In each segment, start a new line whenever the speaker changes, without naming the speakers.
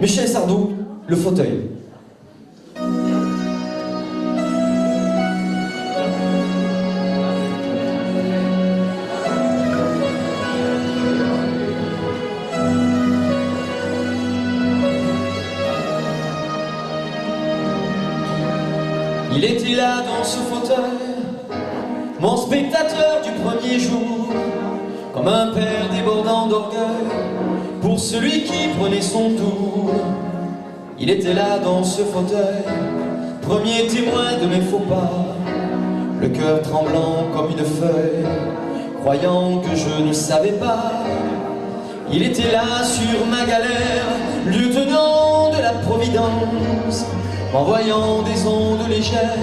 Michel Sardou, le fauteuil.
Il était là dans ce fauteuil, mon spectateur du premier jour, comme un père débordant d'orgueil pour celui qui prenait son tour. Il était là dans ce fauteuil, premier témoin de mes faux pas, le cœur tremblant comme une feuille, croyant que je ne savais pas. Il était là sur ma galère, lieutenant de la Providence, m'envoyant des ondes légères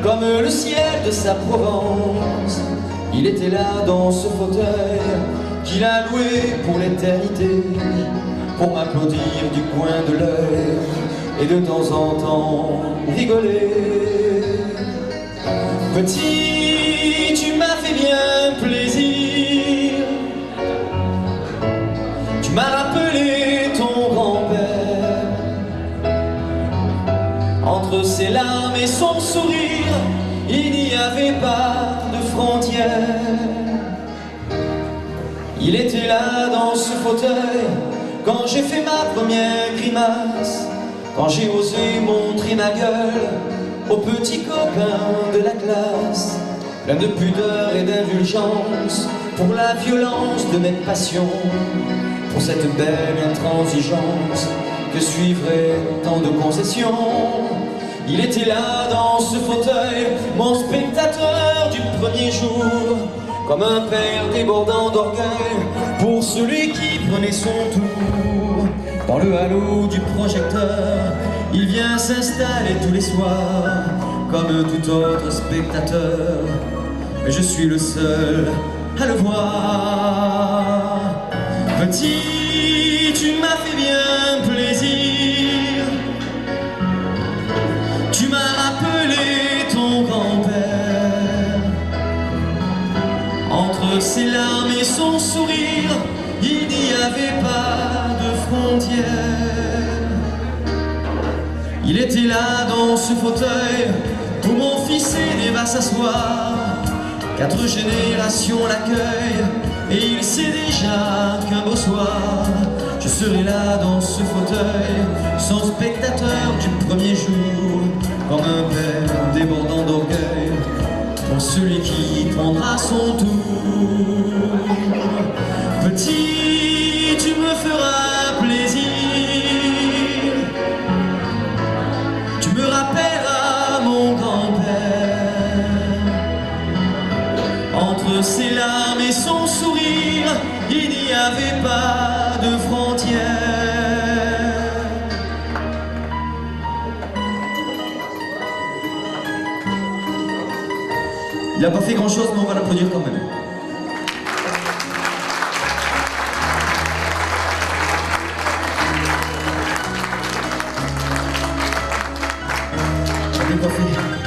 comme le ciel de sa Provence. Il était là dans ce fauteuil qu'il a loué pour l'éternité, pour m'applaudir du coin de l'œil et de temps en temps rigoler. Petit, tu m'as fait bien plaisir, tu m'as rappelé ton grand-père. Entre ses larmes et son sourire, il n'y avait pas de frontières. Il était là dans ce fauteuil quand j'ai fait ma première grimace, quand j'ai osé montrer ma gueule aux petits copains de la classe, plein de pudeur et d'indulgence pour la violence de mes passions, pour cette belle intransigeance que suivrait tant de concessions. Il était là dans ce fauteuil, mon spectateur du premier jour, comme un père débordant d'orgueil pour celui qui prenait son tour. Dans le halo du projecteur, il vient s'installer tous les soirs, comme tout autre spectateur, mais je suis le seul à le voir. Petit, tu m'as fait bien plaisir, tu m'as rappelé ton grand-père. Entre ses larmes et son sourire, il n'y avait pas de frontières. Il était là dans ce fauteuil où mon fils aîné va s'asseoir. 4 générations l'accueillent et il sait déjà qu'un beau soir je serai là dans ce fauteuil, son spectateur du premier jour, comme un père débordant d'orgueil pour celui qui prendra son tour. Petit, tu me feras plaisir, tu me rappelleras mon grand-père. Entre ses larmes et son sourire, il n'y avait pas de frontières. Il n'a pas fait grand-chose, mais on va l'applaudir quand même. J'avais pas fait.